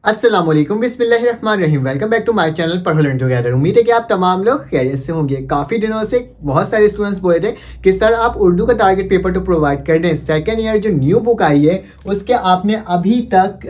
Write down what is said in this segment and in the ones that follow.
अस्सलाम वालेकुम बिस्मिल्लाहिर्रहमानिर्रहीम। Welcome back to my channel Padho learn together. उम्मीद है कि आप तमाम लोग खैरियत से होंगे। काफ़ी दिनों से बहुत सारे स्टूडेंट्स बोले थे कि सर आप उर्दू का टारगेट पेपर तो प्रोवाइड कर दें। सेकेंड ईयर जो न्यू बुक आई है उसके आपने अभी तक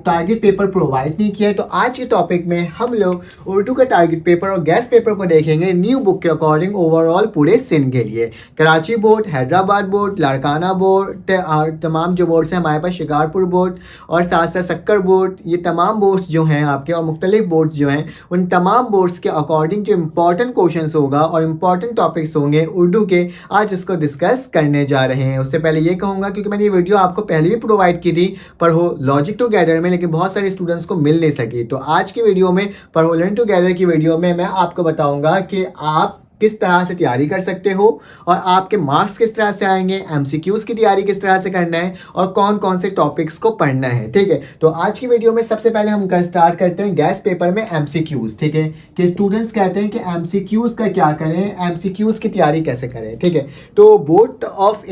टारगेट पेपर प्रोवाइड नहीं किया है। तो आज के टॉपिक में हम लोग उर्दू का टारगेट पेपर और गेस्ट पेपर को देखेंगे न्यू बुक के अकॉर्डिंग ओवरऑल पूरे सिंध के लिए। Karachi board, Hyderabad board, Larkana board और तमाम जो बोर्ड्स हैं हमारे पास, शिकारपुर बोर्ड और साथ साथ सक्कर बोर्ड, ये तमाम बोर्ड्स जो हैं आपके और मुख्तलिफ बोर्ड्स जो हैं उन तमाम बोर्ड्स के अकॉर्डिंग जो इंपॉर्टेंट क्वेश्चंस होगा और इंपॉर्टेंट टॉपिक्स होंगे उर्दू के, आज इसको डिस्कस करने जा रहे हैं। उससे पहले ये कहूँगा क्योंकि मैंने ये वीडियो आपको पहले भी प्रोवाइड की थी पढ़ो लॉजिक टुगेदर में, लेकिन बहुत सारे स्टूडेंट्स को मिल नहीं सकी। तो आज की वीडियो में, पढ़ो लर्न टुगेदर की वीडियो में, मैं आपको बताऊँगा कि आप किस तरह से तैयारी कर सकते हो और आपके मार्क्स किस तरह से आएंगे, एमसीक्यूज़ की तैयारी किस तरह से करना है और कौन कौन से टॉपिक्स को पढ़ना है। ठीक है, तो आज की वीडियो में सबसे पहले हम स्टार्ट करते हैं गेस्ट पेपर में एमसीक्यूज़। ठीक है, कि स्टूडेंट्स कहते हैं कि एमसीक्यूज़ का क्या करें, एमसीक्यूज़ की तैयारी कैसे करें। ठीक है, तो बोर्ड ऑफ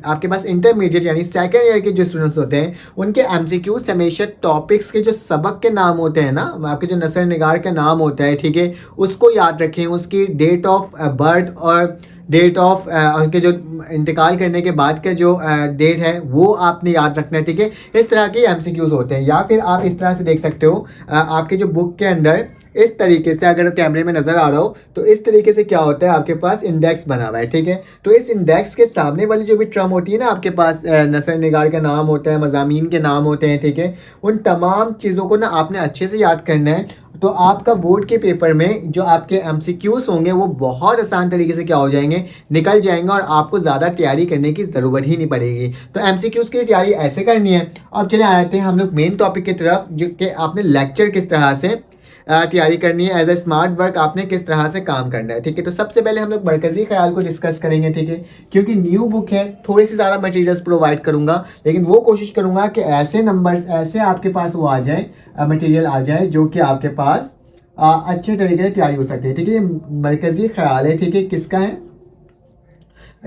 आपके पास इंटरमीडिएट यानी सेकेंड ईयर के जो स्टूडेंट्स होते हैं उनके एमसीक्यूज़ हमेशा टॉपिक्स के जो सबक के नाम होते हैं ना, आपके जो नसर निगार का नाम होता है, ठीक है, उसको याद रखें। उसकी डेट ऑफ बर्थ और डेट ऑफ उनके जो इंतकाल करने के बाद का जो डेट है वो आपने याद रखना है। ठीक है, इस तरह के एमसीक्यूज़ होते हैं। या फिर आप इस तरह से देख सकते हो, आपके जो बुक के अंदर इस तरीके से, अगर कैमरे में नज़र आ रहा हो तो इस तरीके से क्या होता है, आपके पास इंडेक्स बना हुआ है। ठीक है, तो इस इंडेक्स के सामने वाली जो भी टर्म होती है ना, आपके पास नसर निगार का नाम होता है, मज़ामीन के नाम होते हैं। ठीक है, उन तमाम चीज़ों को ना आपने अच्छे से याद करना है। तो आपका बोर्ड के पेपर में जो आपके एमसीक्यूज़ होंगे वो बहुत आसान तरीके से क्या हो जाएंगे, निकल जाएंगे और आपको ज़्यादा तैयारी करने की ज़रूरत ही नहीं पड़ेगी। तो एमसीक्यूज़ की तैयारी ऐसे करनी है। अब चले आते हैं हम लोग मेन टॉपिक की तरफ, जो कि आपने लेक्चर किस तरह से तैयारी करनी है, एज ए स्मार्ट वर्क आपने किस तरह से काम करना है। ठीक है, तो सबसे पहले हम लोग मरकज़ी ख्याल को डिस्कस करेंगे। ठीक है, क्योंकि न्यू बुक है, थोड़ी सी ज़्यादा मटेरियल्स प्रोवाइड करूंगा, लेकिन वो कोशिश करूंगा कि ऐसे नंबर्स, ऐसे आपके पास वो आ जाए, मटेरियल आ जाए जो कि आपके पास अच्छे तरीके से तैयारी हो सकती है। ठीक है, ये मरकज़ी ख्याल है। ठीक है, किसका है,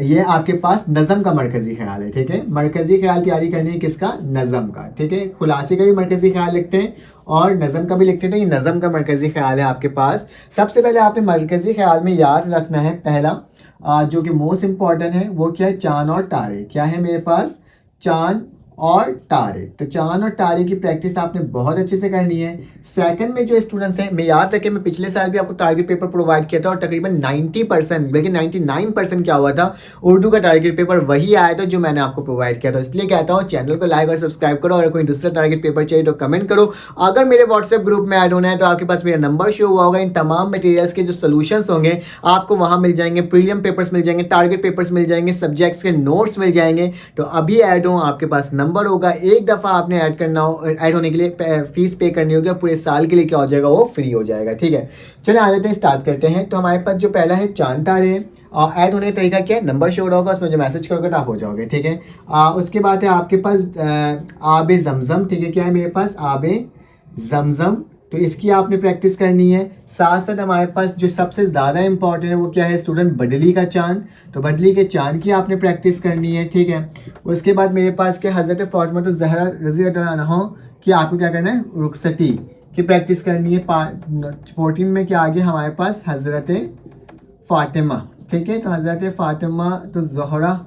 ये आपके पास नज़म का मरकज़ी ख्याल है। ठीक है, मरकज़ी ख्याल तैयारी करनी है किसका, नज़म का। ठीक है, खुलासे का भी मरकज़ी ख्याल लिखते हैं और नज़म का भी लिखते हैं, तो ये नज़म का मरकज़ी ख्याल है आपके पास। सबसे पहले आपने मरकज़ी ख्याल में याद रखना है, पहला जो कि मोस्ट इंपॉर्टेंट है वो क्या है, चांद और तारे। क्या है मेरे पास, चांद और तारे। तो चांद और तारे की प्रैक्टिस आपने बहुत अच्छे से करनी है। सेकंड में जो स्टूडेंट्स हैं, मैं याद रखें, मैं पिछले साल भी आपको टारगेट पेपर प्रोवाइड किया था और तकरीबन 90% बल्कि 99% क्या हुआ था, उर्दू का टारगेट पेपर वही आया था जो मैंने आपको प्रोवाइड किया था। इसलिए कहता हूँ चैनल को लाइक और सब्सक्राइब करो, और कोई दूसरा टारगेट पेपर चाहिए तो कमेंट करो। अगर मेरे व्हाट्सएप ग्रुप में ऐड होना है तो आपके पास मेरा नंबर शो हुआ होगा। इन तमाम मटेरियल्स के जो सोल्यूशंस होंगे आपको वहाँ मिल जाएंगे, प्रीलियम पेपर्स मिल जाएंगे, टारगेट पेपर्स मिल जाएंगे, सब्जेक्ट्स के नोट्स मिल जाएंगे। तो अभी ऐड हो, आपके पास नंबर होगा, एक दफ़ा आपने ऐड करना हो, ऐड होने के लिए फीस पे करनी होगी, पूरे साल के लिए क्या हो जाएगा, वो फ्री हो जाएगा। ठीक है, चलिए आ जाते हैं, स्टार्ट करते हैं। तो हमारे पास जो पहला है चांद तारे है, और ऐड होने का तरीका क्या है, नंबर शो होगा, उसमें जो मैसेज करोगे तो आप हो जाओगे। ठीक है, उसके बाद है आपके पास आबे जमजम। ठीक है, क्या है मेरे पास, आबे जमजम। तो इसकी आपने प्रैक्टिस करनी है। साथ साथ हमारे पास जो सबसे ज़्यादा इंपॉर्टेंट है वो क्या है स्टूडेंट, बदली का चांद। तो बदली के चांद की आपने प्रैक्टिस करनी है। ठीक है, उसके बाद मेरे पास क्या, हज़रत फ़ातिमा तो ज़हरा रज़ी अल्लाह अन्हा कि आपको क्या करना है, रुखसती की प्रैक्टिस करनी है। 14 में क्या आ गया हमारे पास, हज़रत फ़ातिमा। ठीक है, तो हज़रत फ़ातिमा तो ज़हरा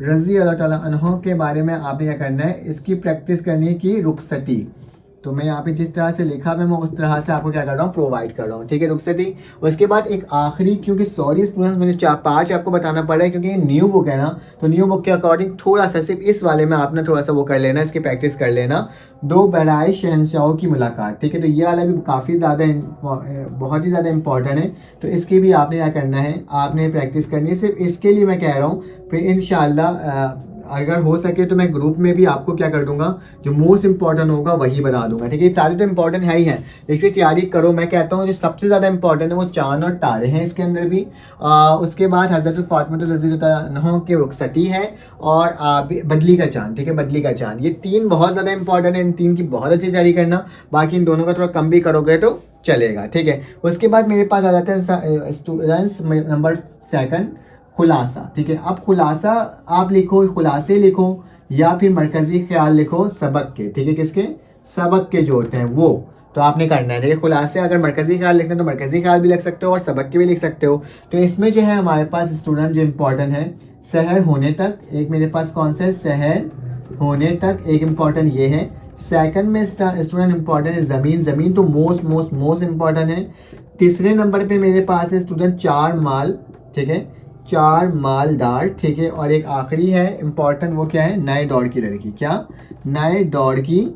रज़ी अल्लाह अन्हा के बारे में आपने क्या करना है, इसकी प्रैक्टिस करनी है कि रुखसती। तो मैं यहाँ पे जिस तरह से लिखा है मैं उस तरह से आपको क्या कर रहा हूँ, प्रोवाइड कर रहा हूँ। ठीक है, रुखसती। उसके बाद एक आखिरी, क्योंकि सॉरी स्टूडेंट्स मुझे 4-5 आपको बताना पड़ रहा है क्योंकि ये न्यू बुक है ना, तो न्यू बुक के अकॉर्डिंग थोड़ा सा सिर्फ इस वाले में आपने थोड़ा सा वो कर लेना, इसकी प्रैक्टिस कर लेना। दो बराए शहंशाहों की मुलाकात। ठीक है, तो ये वाला भी काफ़ी ज़्यादा बहुत ही ज़्यादा इंपॉर्टेंट है, तो इसकी भी आपने क्या करना है, आपने प्रैक्टिस करनी है। सिर्फ इसके लिए मैं कह रहा हूँ, फिर इंशाल्लाह अगर हो सके तो मैं ग्रुप में भी आपको क्या कर दूंगा, जो मोस्ट इंपॉर्टेंट होगा वही बता दूंगा। ठीक है, सारे तो इंपॉर्टेंट है ही हैं, इसकी तैयारी करो। मैं कहता हूँ जो सबसे ज़्यादा इंपॉर्टेंट है वो चांद और तारे हैं इसके अंदर भी। उसके बाद हज़रत फ़ातिमा रज़ी अल्लाह अन्हा के रुखसती है और बदली का चांद। ठीक है, बदली का चांद, ये तीन बहुत ज़्यादा इंपॉर्टेंट है। इन तीन की बहुत अच्छी तैयारी करना, बाकी इन दोनों का थोड़ा कम भी करोगे तो चलेगा। ठीक है, उसके बाद मेरे पास आ जाते हैं स्टूडेंट्स नंबर 2 खुलासा। ठीक है, अब खुलासा आप लिखो, खुलासे लिखो या फिर मरकज़ी ख्याल लिखो सबक के। ठीक है, किसके, सबक के जो होते हैं वो, तो आपने करना है। देखिए खुलासे अगर मरकज़ी ख्याल लिखना है तो मरकज़ी ख्याल भी लिख सकते हो और सबक के भी लिख सकते हो। तो इसमें जो है हमारे पास स्टूडेंट जो इम्पोर्टेंट है, सहर होने तक, एक मेरे पास कौन सा है, सहर होने तक, एक इम्पॉर्टेंट ये है। सेकंड में स्टूडेंट इम्पॉर्टेंट है ज़मीन, ज़मीन तो मोस्ट मोस्ट मोस्ट इम्पॉर्टेंट है। तीसरे नंबर पे मेरे पास है स्टूडेंट चार माल, ठीक है, चार मालदार, ठीक है। और एक आखिरी है इम्पॉर्टेंट, वो क्या है, नए दौर की लड़की, क्या, नए दौर की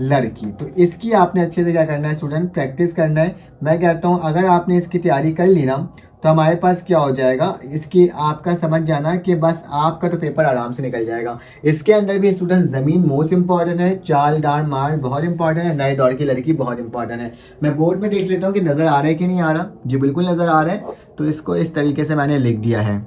लड़की। तो इसकी आपने अच्छे से क्या करना है स्टूडेंट, प्रैक्टिस करना है। मैं कहता हूँ अगर आपने इसकी तैयारी कर ली ना तो हमारे पास क्या हो जाएगा, इसकी आपका समझ जाना कि बस आपका तो पेपर आराम से निकल जाएगा। इसके अंदर भी स्टूडेंट ज़मीन मोस्ट इंपॉर्टेंट है, चाल डार मार बहुत इंपॉर्टेंट है, नए दौर की लड़की बहुत इंपॉर्टेंट है। मैं बोर्ड में देख लेता हूँ कि नज़र आ रहा है कि नहीं आ रहा। जी बिल्कुल नज़र आ रहा है, तो इसको इस तरीके से मैंने लिख दिया है।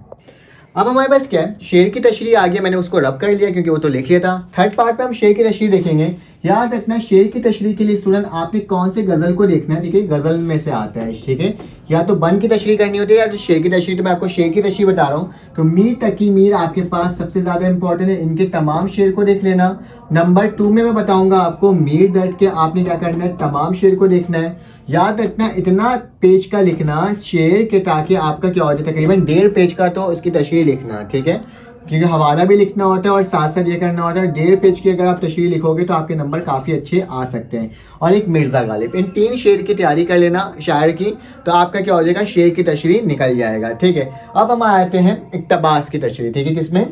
अब हमारे पास क्या है, शेर की तशरीह आ गया, मैंने उसको रब कर लिया क्योंकि वो तो लिख लिया था। थर्ड पार्ट पे हम शेर की तशरीह देखेंगे। याद रखना शेर की तशरीह के लिए स्टूडेंट आपने कौन से गज़ल को देखना है, ठीक है, गज़ल में से आता है, ठीक है। या तो बन की तशरीह करनी होती है या तो शेर की तशरीह। तो मैं आपको शेर की तशरीह बता रहा हूँ। तो मीर तकी मीर आपके पास सबसे ज़्यादा इंपॉर्टेंट है, इनके तमाम शेर को देख लेना। नंबर 2 में मैं बताऊंगा आपको मीर डट के आपने क्या करना है, तमाम शेर को देखना है। याद रखना इतना पेज का लिखना शेर के, ताकि आपका क्या हो जाए, तकरीबन 1.5 पेज का तो इसकी तशरीह लिखना, ठीक है, क्योंकि हवाला भी लिखना होता है और साथ साथ ये करना होता है। 1.5 पेज की अगर आप तशरीह लिखोगे तो आपके नंबर काफ़ी अच्छे आ सकते हैं। और एक मिर्ज़ा गालिब, इन 3 शेर की तैयारी कर लेना शायर की, तो आपका क्या हो जाएगा, शेर की तशरीह निकल जाएगा, ठीक है। अब हम आते हैं इक़्तिबास की तशरीह, ठीक है, किसमें,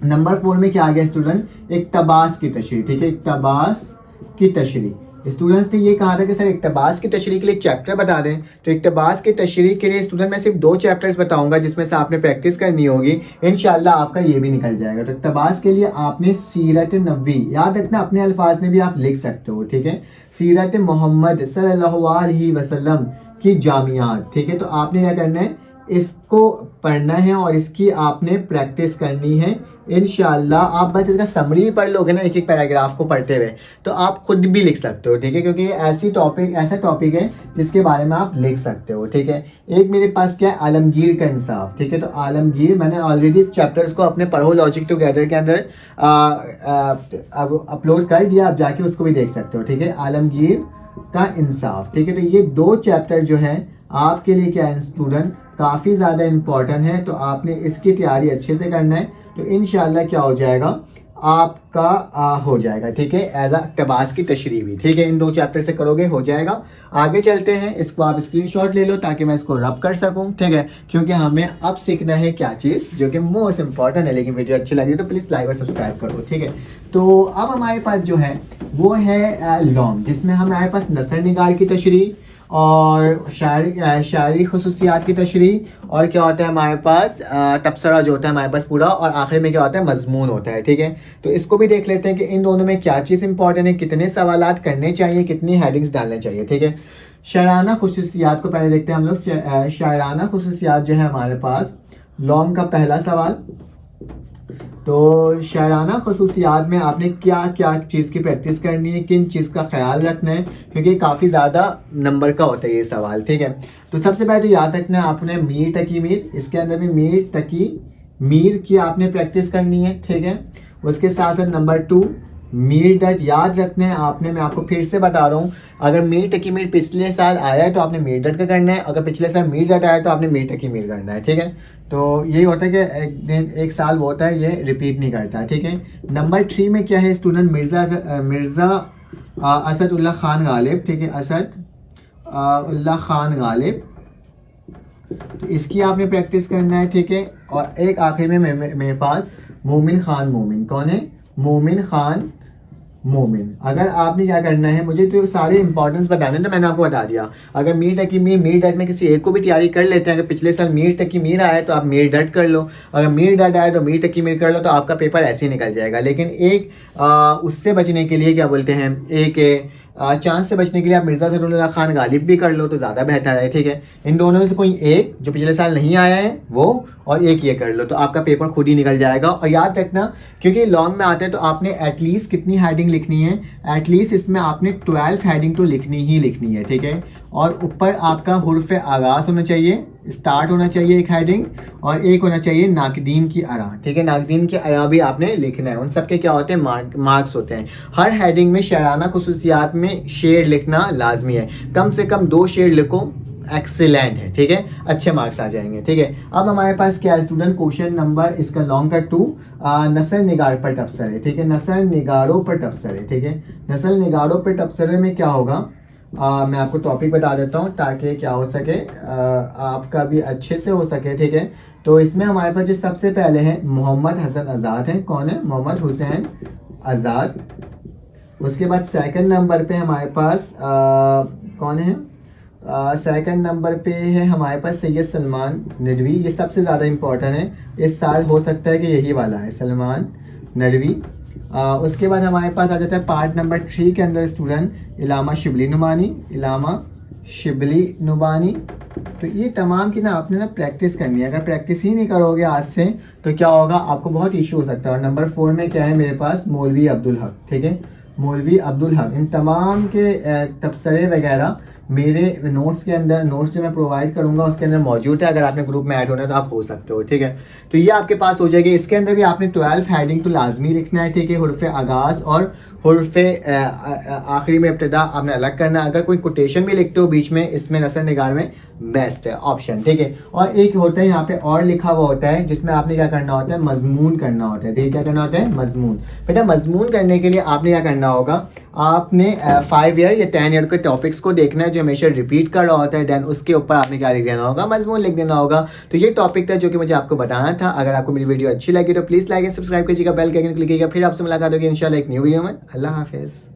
नंबर 4 में क्या आ गया स्टूडेंट, इक़्तिबास की तशरीह, ठीक है, इक़्तिबास की तशरीह। स्टूडेंट्स ने ये कहा था कि सर इक़्तिबास की तशरीह के लिए एक चैप्टर बता दें। तो इक़्तिबास की तशरीह के लिए स्टूडेंट मैं सिर्फ 2 चैप्टर्स बताऊंगा जिसमें से आपने प्रैक्टिस करनी होगी, इंशाल्लाह आपका ये भी निकल जाएगा। तो इक़्तिबास के लिए आपने सीरत नबी, याद रखना अपने अल्फाज में भी आप लिख सकते हो, ठीक है, सीरत मोहम्मद सल्लल्लाहु अलैहि वसल्लम की जामियात, ठीक है। तो आपने क्या करना है, इसको पढ़ना है और इसकी आपने प्रैक्टिस करनी है इंशाल्लाह। आप बस इसका समरी भी पढ़ लोगे ना एक एक पैराग्राफ को पढ़ते हुए, तो आप खुद भी लिख सकते हो, ठीक है, क्योंकि ये ऐसा टॉपिक है जिसके बारे में आप लिख सकते हो, ठीक है। एक मेरे पास क्या है, आलमगीर का इंसाफ, ठीक है। तो आलमगीर मैंने ऑलरेडी इस चैप्टर्स को अपने पढ़ो लॉजिक टुगेदर के अंदर अपलोड कर दिया, आप जाके उसको भी देख सकते हो, ठीक है, आलमगीर का इंसाफ, ठीक है। तो ये 2 चैप्टर जो हैं आपके लिए क्या है स्टूडेंट, काफ़ी ज़्यादा इंपॉर्टेंट है। तो आपने इसकी तैयारी अच्छे से करना है, तो इंशाल्लाह क्या हो जाएगा, आपका हो जाएगा, ठीक है, एज इक़्तिबास की तशरीह भी, ठीक है, इन 2 चैप्टर से करोगे हो जाएगा। आगे चलते हैं, इसको आप स्क्रीनशॉट ले लो ताकि मैं इसको रब कर सकूं, ठीक है, क्योंकि हमें अब सीखना है क्या चीज़ जो कि मोस्ट इंपॉर्टेंट है। लेकिन वीडियो अच्छी लगी तो प्लीज़ लाइक और सब्सक्राइब करो, ठीक है। तो अब हमारे पास जो है वो है लॉम, जिसमें हमारे पास नसर निगार की तशरीह और शायरी खुसूसियात की तशरीह, और क्या होता है हमारे पास तबसरा जो होता है हमारे पास पूरा, और आखिर में क्या होता है, मजमून होता है, ठीक है। तो इसको भी देख लेते हैं कि इन दोनों में क्या चीज़ इंपॉर्टेंट है, कितने सवालात करने चाहिए, कितनी हेडिंग्स डालने चाहिए, ठीक है। शायराना खुसूसियात को पहले देखते हैं हम लोग। शायराना खुसूसियात जो है हमारे पास लॉम का पहला सवाल। तो शायराना खसूसियात में आपने क्या क्या चीज़ की प्रैक्टिस करनी है, किन चीज़ का ख्याल रखना है, क्योंकि काफ़ी ज़्यादा नंबर का होता है ये सवाल, ठीक है। तो सबसे पहले तो याद रखना है आपने मीर टकी मीर, इसके अंदर भी मीर टकी मीर की आपने प्रैक्टिस करनी है, ठीक है। उसके साथ साथ नंबर 2 मीर डट याद रखना है आपने। मैं आपको फिर से बता रहा हूँ, अगर मीर टकी मीर पिछले साल आया है तो आपने मीर डट का करना है, अगर पिछले साल मीर डट आया तो आपने मीर टकी मीर करना है, ठीक है। तो यही होता है कि एक साल वो होता है, ये रिपीट नहीं करता, ठीक है। नंबर 3 में क्या है स्टूडेंट, मिर्ज़ा असद उल्लाह खान गालिब, ठीक है, असद उल्लाह खान गालिब, तो इसकी आपने प्रैक्टिस करना है, ठीक है। और एक आखिरी में मेरे पास मोमिन खान मोमिन, कौन है, मोमिन खान मोमिन। अगर आपने क्या करना है, मुझे तो सारे इंपॉर्टेंस बताने तो मैंने आपको बता दिया। अगर मीर टकी मीर डट में किसी एक को भी तैयारी कर लेते हैं, अगर पिछले साल मीर टकी मीर आया तो आप मीर डट कर लो, अगर मीर डट आया तो मीर टकी मीर कर लो, तो आपका पेपर ऐसे ही निकल जाएगा। लेकिन एक उससे बचने के लिए क्या बोलते हैं, एक चांस से बचने के लिए आप मिर्ज़ा असदुल्लाह खान गालिब भी कर लो तो ज़्यादा बेहतर है, ठीक है। इन दोनों में से कोई एक जो पिछले साल नहीं आया है वो, और एक ये कर लो, तो आपका पेपर खुद ही निकल जाएगा। और याद रखना क्योंकि लॉन्ग में आते हैं तो आपने एटलीस्ट कितनी हेडिंग लिखनी है, एटलीस्ट इसमें आपने 12 हेडिंग तो लिखनी ही लिखनी है, ठीक है। और ऊपर आपका हुर्फ आगाज़ होना चाहिए, स्टार्ट होना चाहिए एक हेडिंग, और एक होना चाहिए नाकदीन की आरा। ठीक है, नाकदीन की आरा भी आपने लिखना है। उन सब के क्या होते हैं, मार्क्स होते हैं। हर हेडिंग में शायराना खुसूसियात में शेर लिखना लाजमी है, कम से कम 2 शेर लिखो, एक्सीलेंट है। ठीक है, अच्छे मार्क्स आ जाएंगे। ठीक है, अब हमारे पास क्या है स्टूडेंट, क्वेश्चन नंबर इसका लॉन्ग का 2, नसर निगार पर तबसरे है। ठीक है, नसर निगारों पर तबसरे। ठीक है, नसर निगारों पर तबसरे में क्या होगा, मैं आपको टॉपिक बता देता हूँ ताकि क्या हो सके, आपका भी अच्छे से हो सके। ठीक है, तो इसमें हमारे पास जो सबसे पहले हैं मोहम्मद हसन आज़ाद हैं। कौन है, मोहम्मद हुसैन आज़ाद। उसके बाद सेकंड नंबर पे हमारे पास कौन है, सेकंड नंबर पे है हमारे पास सैयद सलमान नदवी। ये सबसे ज़्यादा इम्पोर्टेंट है, इस साल हो सकता है कि यही वाला है, सलमान नदवी। उसके बाद हमारे पास आ जाता है पार्ट नंबर 3 के अंदर स्टूडेंट इलामा शिबली नुमानी, इलामा शिबली नुमानी। तो ये तमाम की ना आपने ना प्रैक्टिस करनी है। अगर प्रैक्टिस ही नहीं करोगे आज से तो क्या होगा, आपको बहुत इशू हो सकता है। और नंबर 4 में क्या है मेरे पास, मौलवी अब्दुल हक। ठीक है, मौलवी अब्दुल हक। इन तमाम के तबसरे वगैरह मेरे नोट्स के अंदर, नोट्स जो मैं प्रोवाइड करूंगा उसके अंदर मौजूद है। अगर आपने ग्रुप में ऐड होना है तो आप हो सकते हो। ठीक है, तो ये आपके पास हो जाएगी। इसके अंदर भी आपने 12 हेडिंग तो लाजमी लिखना है। ठीक है, हुर्फ आगाज़ और हुर्फ आखिरी में इब्तिदा आपने अलग करना है। अगर कोई कोटेशन भी लिखते हो बीच में, इसमें नसर निगार में बेस्ट है ऑप्शन। ठीक है, और एक होता है यहाँ पे और लिखा हुआ होता है जिसमें आपने क्या करना होता है, मजमून करना होता है। ठीक है, क्या करना होता है, मजमून। बेटा मजमून करने के लिए आपने क्या करना होगा, आपने 5 ईयर या 10 ईयर के टॉपिक्स को देखना है जो हमेशा रिपीट कर रहा होता है। देन उसके ऊपर आपने क्या लिख देना होगा, मजमून लिख देना होगा। तो ये टॉपिक था जो कि मुझे आपको बताना था। अगर आपको मेरी वीडियो अच्छी लगी तो प्लीज़ लाइक एंड सब्सक्राइब कीजिएगा, बेल के आइकन क्लिक कीजिएगा। फिर आपसे मुलाकात होगी इंशाल्लाह एक न्यू वीडियो में। अल्लाह हाफिज़।